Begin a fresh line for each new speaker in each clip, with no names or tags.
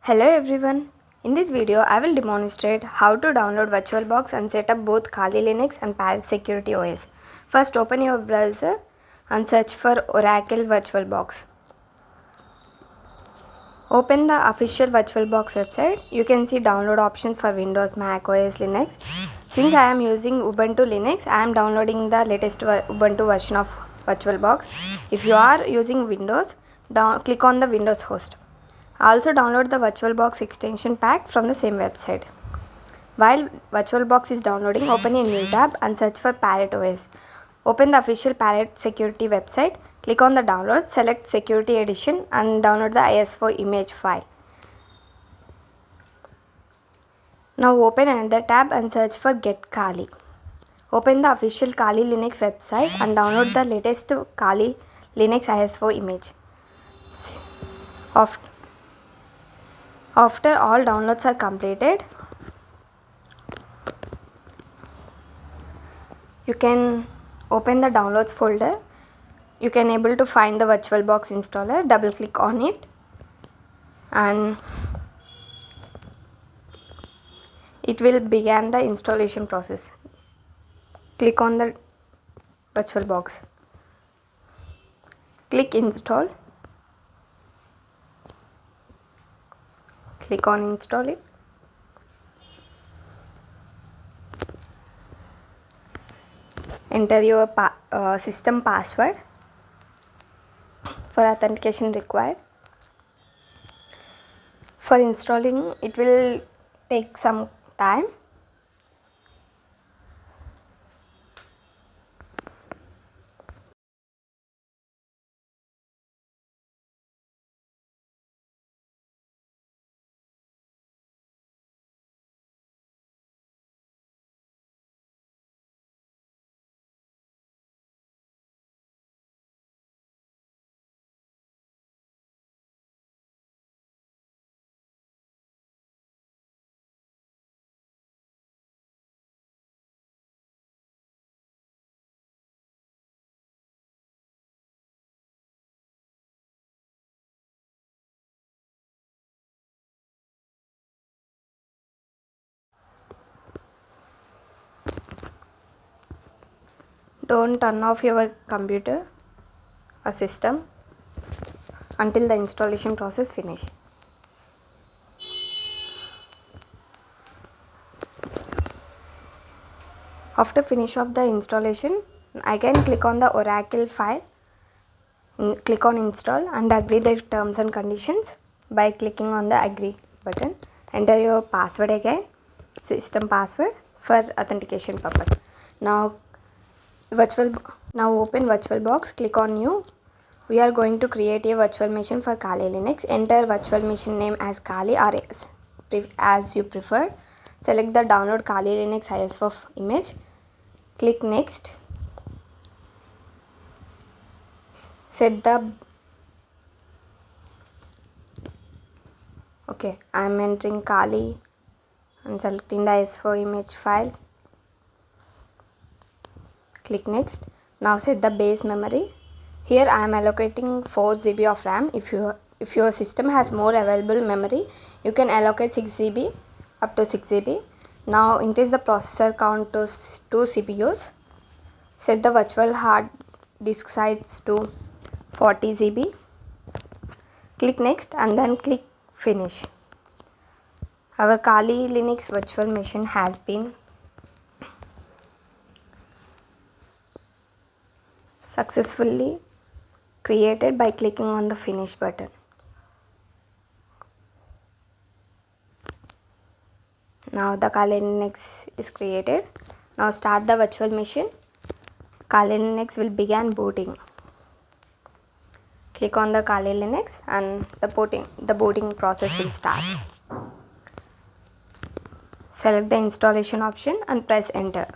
Hello everyone. In this video, I will demonstrate how to download VirtualBox and set up both Kali Linux and Parrot Security OS. First, open your browser and search for Oracle VirtualBox. Open the official VirtualBox website. You can see download options for Windows, Mac OS, Linux. Since I am using Ubuntu Linux, I am downloading the latest Ubuntu version of VirtualBox. If you are using Windows, click on the Windows host. Also download the VirtualBox extension pack from the same website. While VirtualBox is downloading, open a new tab and search for Parrot OS. Open the official Parrot Security website, click on the download, select Security Edition and download the ISO image file. Now open another tab and search for Get Kali. Open the official Kali Linux website and download the latest Kali Linux ISO image. After all downloads are completed, you can open the downloads folder. You can able to find the VirtualBox installer. Double click on it and it will begin the installation process. Click on the VirtualBox. Click install. Click on install it. Enter your system password for authentication required. For installing, it will take some time. Don't turn off your computer or system until the installation process finish. After finish of the installation, again click on the Oracle file, click on install and agree the terms and conditions by clicking on the agree button. Enter your password again, system password for authentication purpose. Now open VirtualBox, click on new. We are going to create a virtual machine for Kali Linux. Enter virtual machine name as Kali or as you prefer. Select the download Kali Linux ISO image. Click next. I am entering Kali and selecting the ISO image file. Click next. Now set the base memory. Here I am allocating 4 GB of RAM. If your system has more available memory, you can allocate 6 GB up to 6 GB. Now increase the processor count to 2 CPUs. Set the virtual hard disk size to 40 GB. Click next and then click finish. Our Kali Linux virtual machine has been successfully created by clicking on the finish button. Now the Kali Linux is created. Now start the virtual machine. Kali Linux will begin booting. Click on the Kali Linux and the booting process will start. Select the installation option and press enter.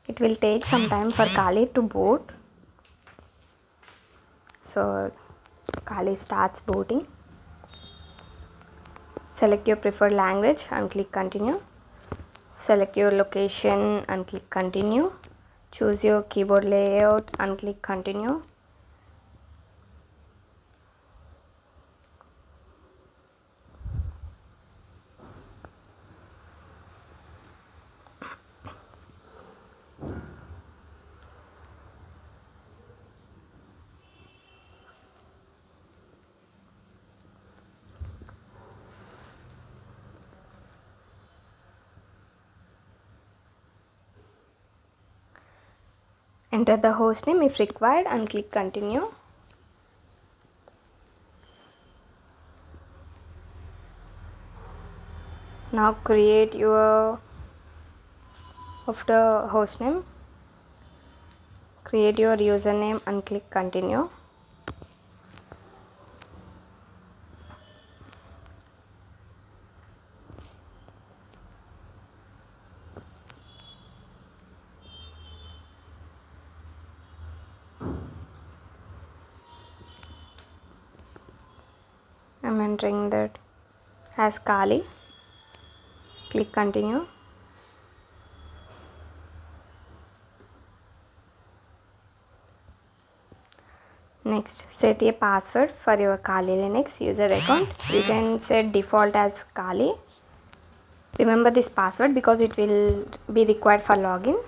It will take some time for Kali to boot. So Kali starts booting. Select your preferred language and click continue. Select your location and click continue. Choose your keyboard layout and click continue. Enter the hostname if required and click continue. Now create your after hostname, create your username and click continue. I'm entering that as Kali. Click continue. Next, set a password for your Kali Linux user account. You can set default as Kali. Remember this password because it will be required for login.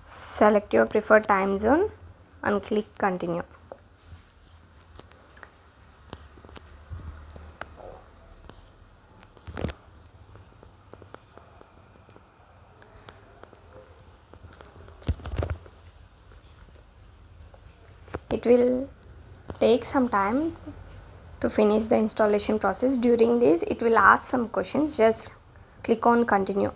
Select your preferred time zone and click continue. It will take some time to finish the installation process. During this, it will ask some questions. Just click on continue.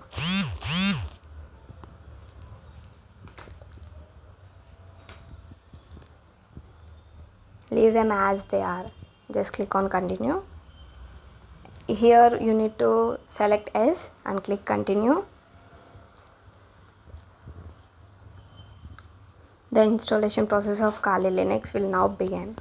Leave them as they are. Just click on continue. Here you need to select yes and click continue. The installation process of Kali Linux will now begin.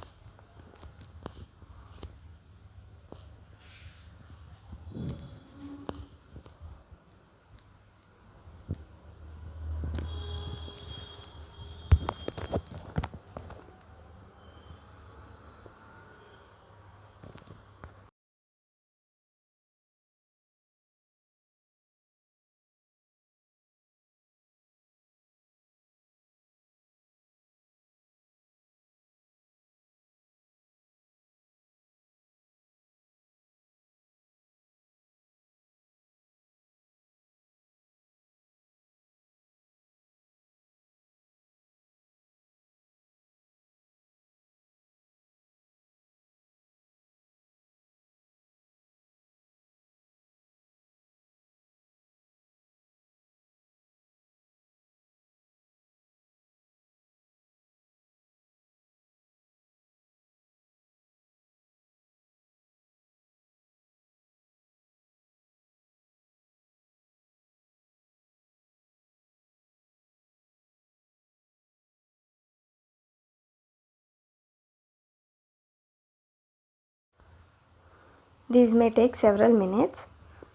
These may take several minutes.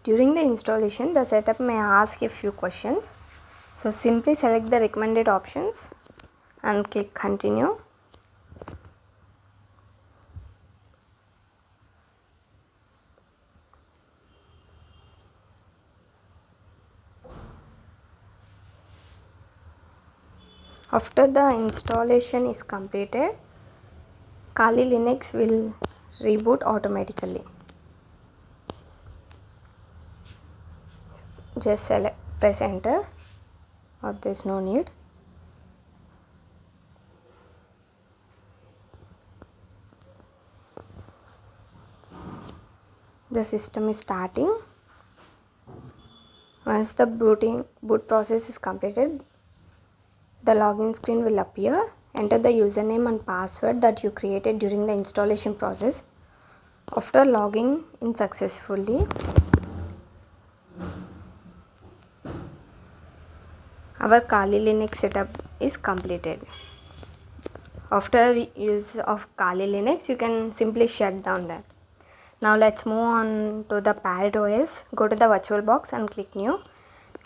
During the installation, the setup may ask a few questions. So simply select the recommended options and click continue. After the installation is completed, Kali Linux will reboot automatically. Just press enter, or there's no need. The system is starting. Once the boot process is completed, the login screen will appear. Enter the username and password that you created during the installation process. After logging in successfully, our Kali Linux setup is completed. After use of Kali Linux, you can simply shut down that. Now let's move on to the Parrot OS. Go to the VirtualBox and click new.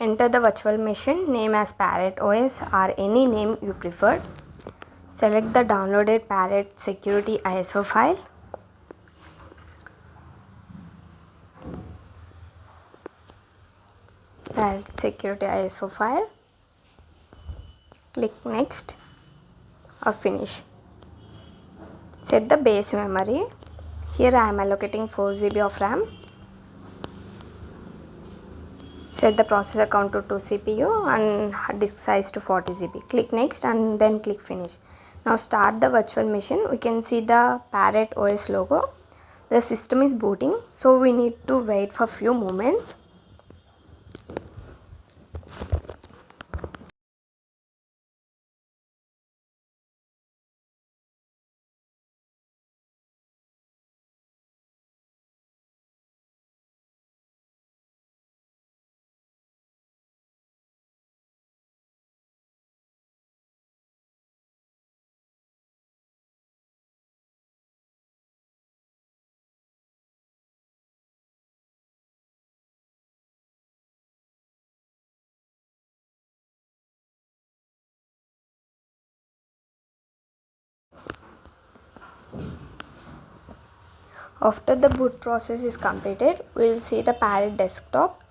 Enter the virtual machine name as Parrot OS or any name you prefer. Select the downloaded Parrot Security ISO file. Parrot Security ISO file. Click next or finish. Set the base memory. Here I am allocating 4 GB of RAM. Set the processor count to 2 CPU and hard disk size to 40 GB. Click next and then click finish. Now start the virtual machine. We can see the Parrot OS logo. The system is booting, so we need to wait for few moments. After the boot process is completed, we will see the Parrot desktop.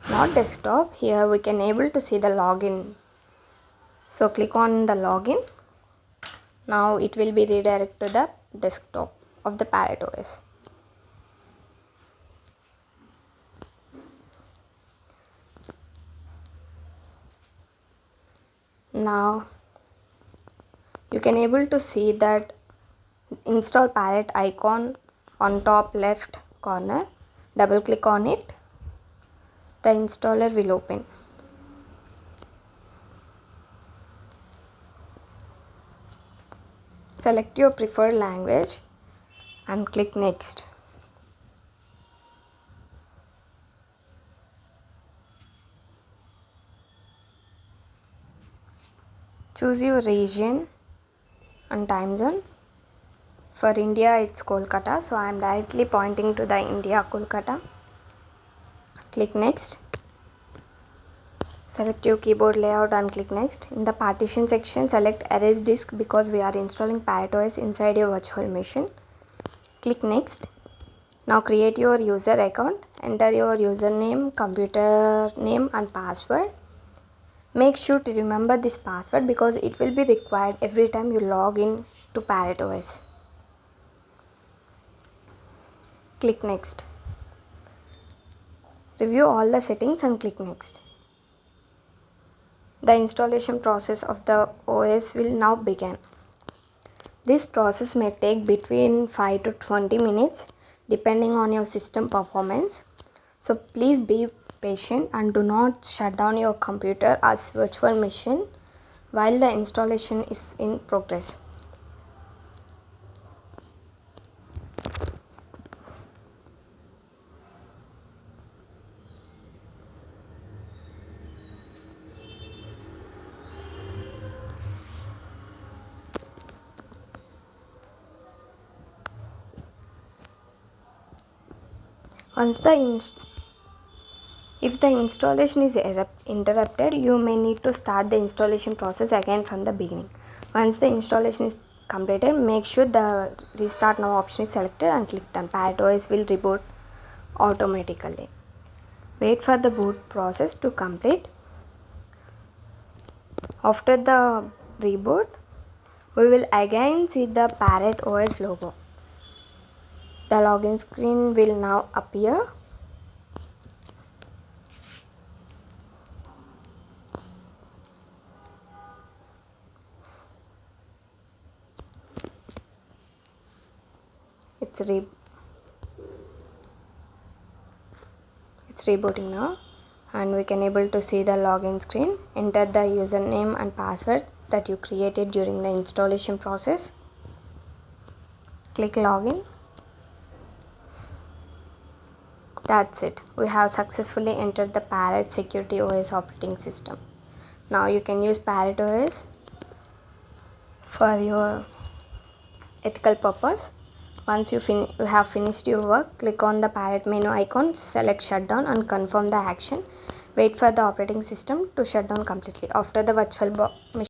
Not desktop, here we can able to see the login. So click on the login. Now it will be redirected to the desktop of the Parrot OS. Now you can able to see that install Parrot icon on top left corner. Double click on it. The installer will open. Select your preferred language and click next. Choose your region and time zone. For India it's Kolkata, so I am directly pointing to the India Kolkata. Click next. Select your keyboard layout and click next. In the partition section, select erase disk because we are installing Parrot OS inside your virtual machine. Click next. Now create your user account. Enter your username, computer name and password. Make sure to remember this password because it will be required every time you log in to Parrot OS. Click next. Review all the settings and click next. The installation process of the OS will now begin. This process may take between 5 to 20 minutes depending on your system performance. So please be patient and do not shut down your computer as virtual machine while the installation is in progress. If the installation is interrupted, you may need to start the installation process again from the beginning. Once the installation is completed, make sure the restart now option is selected and click done. Parrot OS will reboot automatically. Wait for the boot process to complete. After the reboot, we will again see the Parrot OS logo. The login screen will now appear. It's rebooting now and we can able to see the login screen. Enter the username and password that you created during the installation process. Click login. That's it. We have successfully entered the Parrot Security OS operating system. Now you can use Parrot OS for your ethical purpose. Once you have finished your work, click on the Parrot menu icon, select shutdown and confirm the action. Wait for the operating system to shut down completely. After the virtual machine